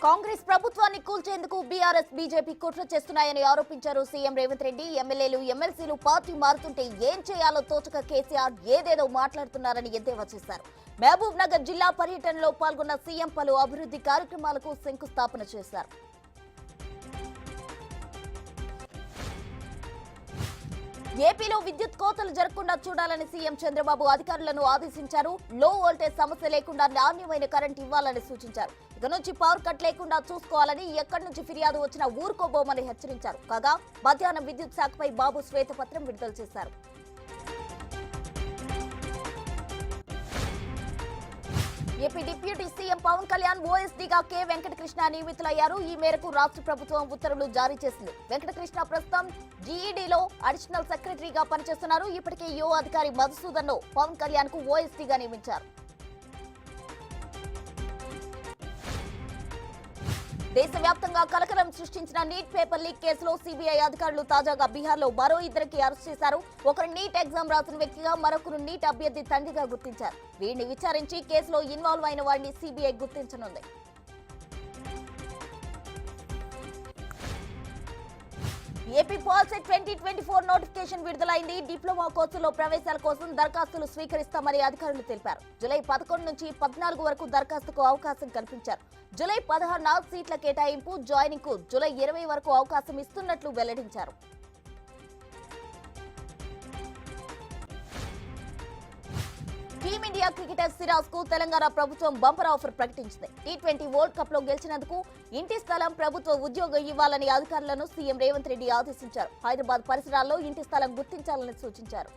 కాంగ్రెస్ ప్రభుత్వాన్ని కూల్చేందుకు BRS BJP కుట్ర చేస్తున్నాయని ఆరోపించారు సీఎం రేవంత్ రెడ్డి. ఎమ్మెల్యేలు ఎమ్మెల్సీలు పార్టీ మారుతుంటే ఏం చేయాలో తోచక కేసీఆర్ ఏదేదో మాట్లాడుతున్నారని ఎద్దేవా చేశారు. మహబూబ్ నగర్ జిల్లా పర్యటనలో పాల్గొన్న సీఎం పలు అభివృద్ధి కార్యక్రమాలకు శంకుస్థాపన చేశారు. ఏపీలో విద్యుత్ కోతలు జరగకుండా చూడాలని సీఎం చంద్రబాబు అధికారులను ఆదేశించారు. లో వోల్టేజ్ సమస్య లేకుండా నాణ్యమైన కరెంట్ ఇవ్వాలని సూచించారు. ఇక నుంచి పవర్ కట్ లేకుండా చూసుకోవాలని, ఎక్కడి నుంచి ఫిర్యాదు వచ్చినా ఊరుకోబోమని హెచ్చరించారు. కాగా మధ్యాహ్నం విద్యుత్ శాఖపై బాబు శ్వేతపత్రం విడుదల చేశారు. AP deputy CM Pawan Kalyan ఓఎస్డీగా కె వెంకటకృష్ణ నియమితులయ్యారు. ఈ మేరకు రాష్ట్ర ప్రభుత్వం ఉత్తర్వులు జారీ చేసింది. వెంకటకృష్ణ ప్రస్తుతం జీఈడీలో అడిషనల్ సెక్రటరీగా పనిచేస్తున్నారు. ఇప్పటికే యో అధికారి మధుసూదన్ ను పవన్ కళ్యాణ్ కు ఓఎస్డీగా నియమించారు. దేశవ్యాప్తంగా కలకలం సృష్టించిన నీట్ పేపర్ లీక్ కేసులో సీబీఐ అధికారులు తాజాగా బీహార్లో మరో ఇద్దరికి అరెస్ట్ చేశారు. ఒకరు నీట్ ఎగ్జామ్ రాసిన వ్యక్తిగా, మరొకరు నీట్ అభ్యర్థి తండ్రిగా గుర్తించారు. వీరిని విచారించి కేసులో ఇన్వాల్వ్ అయిన వారిని సీబీఐ గుర్తించనుంది. ఏపీ పాల్సెట్ 2024 నోటిఫికేషన్ విడుదలైంది. డిప్లొమా కోర్సులో ప్రవేశాల కోసం దరఖాస్తులు స్వీకరిస్తామని అధికారులు తెలిపారు. జూలై 11 నుంచి 14 వరకు దరఖాస్తుకు అవకాశం కల్పించారు. జూలై 16న సీట్ల కేటాయింపు, జాయినింగ్ కు జూలై 20 వరకు అవకాశం ఇస్తున్నట్లు వెల్లడించారు. టీమిండియా క్రికెటర్ సిరాజ్ కు తెలంగాణ ప్రభుత్వం బంపర్ ఆఫర్ ప్రకటించింది. T20 వరల్డ్ కప్ లో గెలిచినందుకు ఇంటి స్థలం, ప్రభుత్వ ఉద్యోగం ఇవ్వాలని అధికారులను సీఎం రేవంత్ రెడ్డి ఆదేశించారు. హైదరాబాద్ పరిసరాల్లో ఇంటి స్థలం గుర్తించాలని సూచించారు.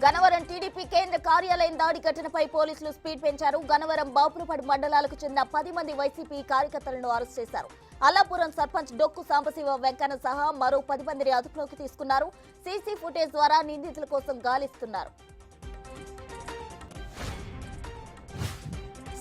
గన్నవరం టీడీపీ కేంద్ర కార్యాలయం దాడి ఘటనపై పోలీసులు స్పీడ్ పెంచారు. గన్నవరం, బాపురపాడు మండలాలకు చెందిన 10 మంది వైసీపీ కార్యకర్తలను అరెస్ట్ చేశారు. అల్లాపురం సర్పంచ్ డొక్కు సాంబశివ వెంకన్న సహా మరో 10 మందిని అదుపులోకి తీసుకున్నారు. సీసీ ఫుటేజ్ ద్వారా నిందితుల కోసం గాలిస్తున్నారు.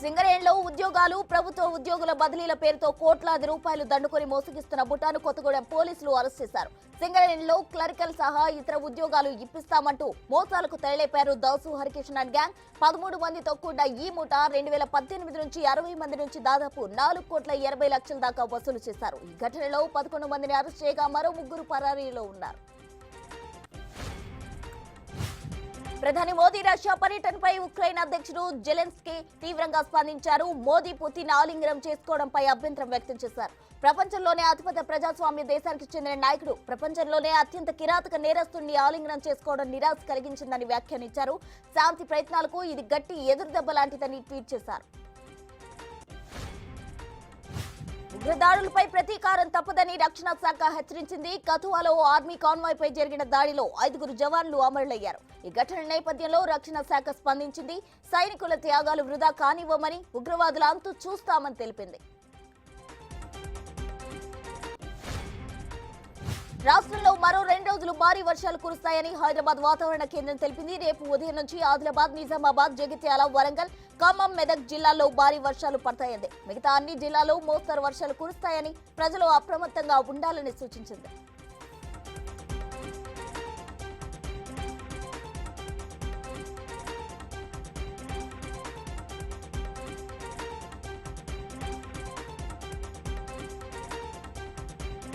సింగరేణిలో ఉద్యోగాలు, ప్రభుత్వ ఉద్యోగుల బదిలీల పేరుతో కోట్లాది రూపాయలు దండుకొని మోసగిస్తున్న బుటాను కొత్తగూడెం పోలీసులు అరెస్ట్ చేశారు. సింగరేణిలో క్లరికల్ సహా ఇతర ఉద్యోగాలు ఇప్పిస్తామంటూ మోసాలకు తెరలేపారు దాసు హరికిషన్ అండ్ గ్యాంగ్. 13 మందితో కూడిన ఈ ముఠా 2018 నుంచి 60 మంది నుంచి దాదాపు 4,80,00,000 దాకా వసూలు చేశారు. ఈ ఘటనలో 11 మందిని అరెస్ట్ చేయగా మరో 3 పరారీలో ఉన్నారు. ప్రధాని మోదీ రష్యా పర్యటనపై ఉక్రెయిన్ అధ్యక్షుడు జెలెన్స్కీ తీవ్రంగా స్పందించారు. మోదీ పుతిన్ ఆలింగనం చేసుకోవడంపై అభ్యంతరం వ్యక్తం చేశారు. ప్రపంచంలోనే అతిపెద్ద ప్రజాస్వామ్య దేశానికి చెందిన నాయకుడు ప్రపంచంలోనే అత్యంత కిరాతక నేరస్తుడిని ఆలింగనం చేసుకోవడం నిరాశ కలిగించిందని వ్యాఖ్యానించారు. శాంతి ప్రయత్నాలకు ఇది గట్టి ఎదురుదెబ్బ లాంటిదని ట్వీట్ చేశారు. ఉగ్రదాడులపై ప్రతీకారం తప్పదని రక్షణ శాఖ హెచ్చరించింది. కథువాలో ఆర్మీ కాన్వాయ్ పై జరిగిన దాడిలో 5 జవాన్లు అమరులయ్యారు. ఈ ఘటన నేపథ్యంలో రక్షణ శాఖ స్పందించింది. సైనికుల త్యాగాలు వృధా కానివ్వమని, ఉగ్రవాదుల అంతు చూస్తామని తెలిపింది. రాష్ట్రంలో మరో 2 రోజులు భారీ వర్షాలు కురుస్తాయని హైదరాబాద్ వాతావరణ కేంద్రం తెలిపింది. రేపు ఉదయం నుంచి ఆదిలాబాద్, నిజామాబాద్, జగిత్యాల, వరంగల్, ఖమ్మం, మెదక్ జిల్లాల్లో భారీ వర్షాలు పడతాయంది. మిగతా అన్ని జిల్లాల్లో మోస్తరు వర్షాలు కురుస్తాయని ప్రజలు అప్రమత్తంగా ఉండాలని సూచించింది.